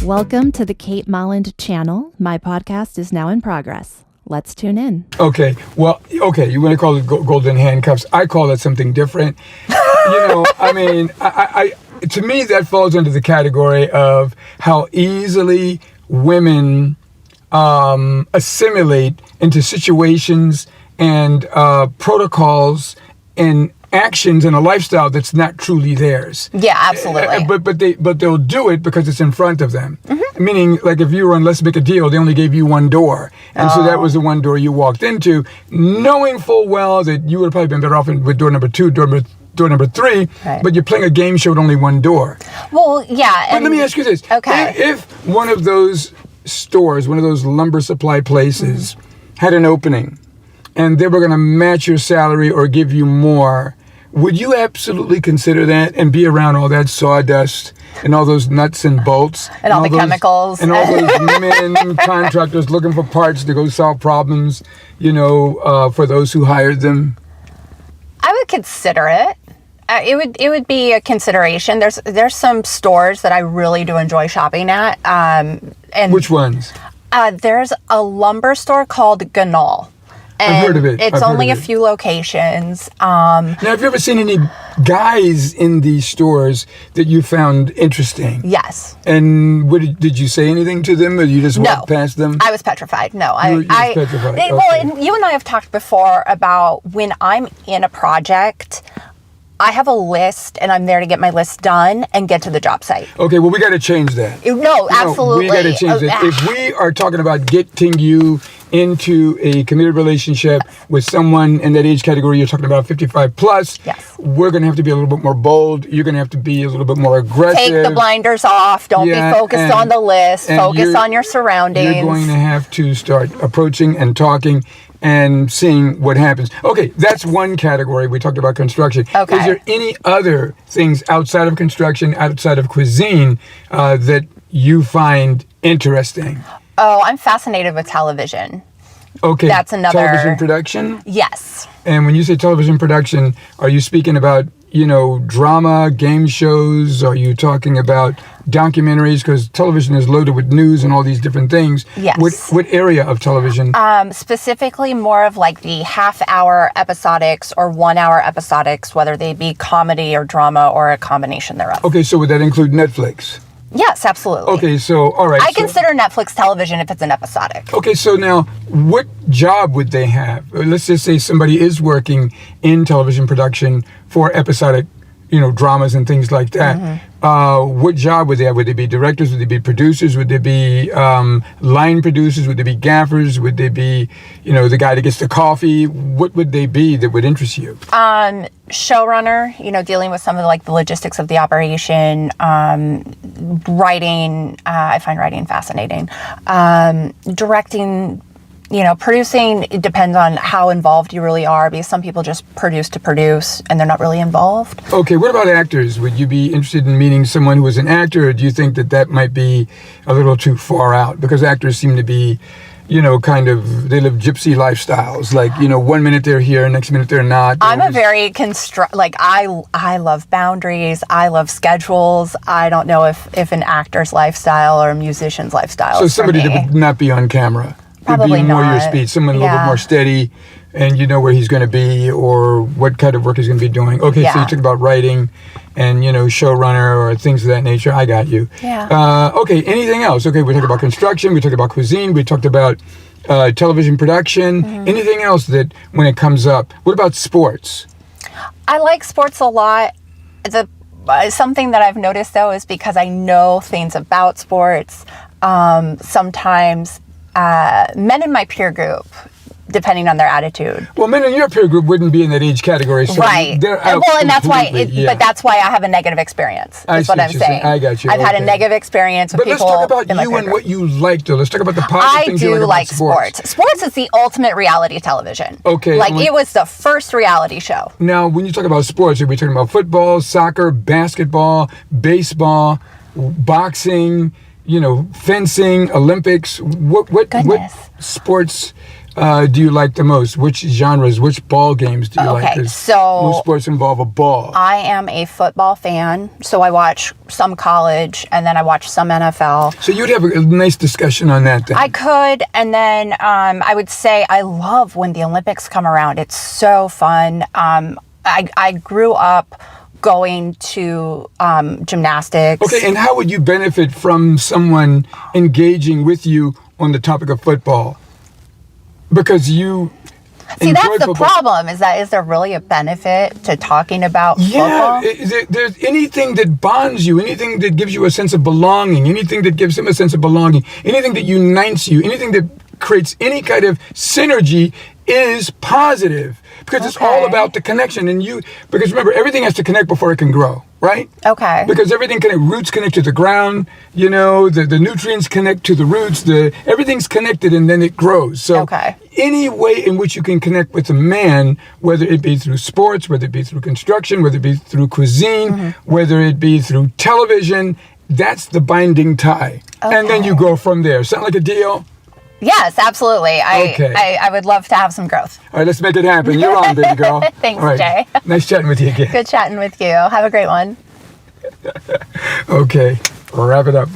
Welcome to the Kate Molland channel. My podcast is now in progress. Let's tune in. Okay, well, you want to call it golden handcuffs. I call it something different. I to me, that falls under the category of how easily women assimilate into situations and protocols and actions and a lifestyle that's not truly theirs. Yeah, absolutely. But they'll do it because it's in front of them. Mm-hmm. Meaning, like if you were on Let's Make a Deal, they only gave you one door, and so that was the one door you walked into, knowing full well that you would have probably been better off with door number 2, door number 3. Right. But you're playing a game show with only one door. Well, yeah. But let me ask you this: Okay. If one of those stores, one of those lumber supply places, had an opening, and they were going to match your salary or give you more, would you absolutely consider that and be around all that sawdust and all those nuts and bolts and all the chemicals and all those men contractors looking for parts to go solve problems, for those who hired them? I would consider it. It would be a consideration. There's some stores that I really do enjoy shopping at. And which ones? There's a lumber store called Ganal. I've heard of it. It's only a few locations. Now, have you ever seen any guys in these stores that you found interesting? Yes. And did you say anything to them, or you just walked past them? I was petrified. No, you were petrified. Well, and you and I have talked before about when I'm in a project, I have a list, and I'm there to get my list done and get to the job site. Okay, well, we got to change that. No, absolutely. We got to change it. If we are talking about getting you into a committed relationship with someone in that age category you're talking about, 55 plus, yes, we're going to have to be a little bit more bold. You're going to have to be a little bit more aggressive. Take the blinders off. Don't be focused on the list. Focus on your surroundings. You're going to have to start approaching and talking and seeing what happens. Okay, that's one category. We talked about construction. Okay. Is there any other things outside of construction, outside of cuisine, that you find interesting? Oh, I'm fascinated with television. Okay. That's another... Television production? Yes. And when you say television production, are you speaking about, drama, game shows? Are you talking about documentaries? Because television is loaded with news and all these different things. Yes. What area of television? Specifically more of like the half-hour episodics or 1-hour episodics, whether they be comedy or drama or a combination thereof. Okay, so would that include Netflix? Yes, absolutely. Okay, so, all right. I consider Netflix television if it's an episodic. Okay, so now, what job would they have? Let's just say somebody is working in television production for episodic, dramas and things like that. Mm-hmm. What job would they have? Would they be directors? Would they be producers? Would they be line producers? Would they be gaffers? Would they be, the guy that gets the coffee? What would they be that would interest you? Showrunner, dealing with some of the logistics of the operation. Writing, I find writing fascinating. Directing, producing, it depends on how involved you really are, because some people just produce to produce and they're not really involved. Okay, what about actors? Would you be interested in meeting someone who was an actor, or do you think that might be a little too far out? Because actors seem to be, they live gypsy lifestyles. Like, 1 minute they're here, next minute they're not. I'm a very I love boundaries. I love schedules. I don't know if an actor's lifestyle or a musician's lifestyle. So somebody that would not be on camera. Probably would be more not. your speed. Someone a little bit more steady, and you know where he's going to be or what kind of work he's going to be doing. Okay, so you talk about writing and, showrunner or things of that nature. I got you. Yeah. Okay, anything else? Okay, we talked about construction. We talked about cuisine. We talked about television production. Mm-hmm. Anything else that when it comes up? What about sports? I like sports a lot. Something that I've noticed, though, is because I know things about sports, sometimes men in my peer group, depending on their attitude. Well, men in your peer group wouldn't be in that age category, so right? They're out and that's why. But that's why I have a negative experience. That's what I'm saying. I got you. I've had a negative experience with people. But let's talk about you and what you like, though. Let's talk about the positive things you like about sports. Sports is the ultimate reality television. Okay. It was the first reality show. Now, when you talk about sports, are we talking about football, soccer, basketball, baseball, boxing? Fencing, Olympics. What sports do you like the most? Which genres, which ball games do you like? Okay, 'Cause so most sports involve a ball. I am a football fan, so I watch some college and then I watch some NFL. So you'd have a nice discussion on that then. I could, and then I would say I love when the Olympics come around. It's so fun. I grew up going to gymnastics. Okay, and how would you benefit from someone engaging with you on the topic of football? Because you See, enjoy that's the football. problem. Is there really a benefit to talking about Yeah, football? there's anything that bonds you, anything that gives you a sense of belonging, anything that gives him a sense of belonging, anything that unites you, anything that creates any kind of synergy is positive, because it's all Okay. about the connection. And because remember, everything has to connect before it can grow, right? Okay. Because everything roots connect to the ground, the nutrients connect to the roots, everything's connected and then it grows. So Okay. any way in which you can connect with a man, whether it be through sports, whether it be through construction, whether it be through cuisine, whether it be through television, that's the binding tie. And then you go from there. Sound like a deal? Yes, absolutely. Okay. I would love to have some growth. All right, let's make it happen. You're on, baby girl. Thanks, All right. Jay. Nice chatting with you again. Good chatting with you. Have a great one. Okay, wrap it up.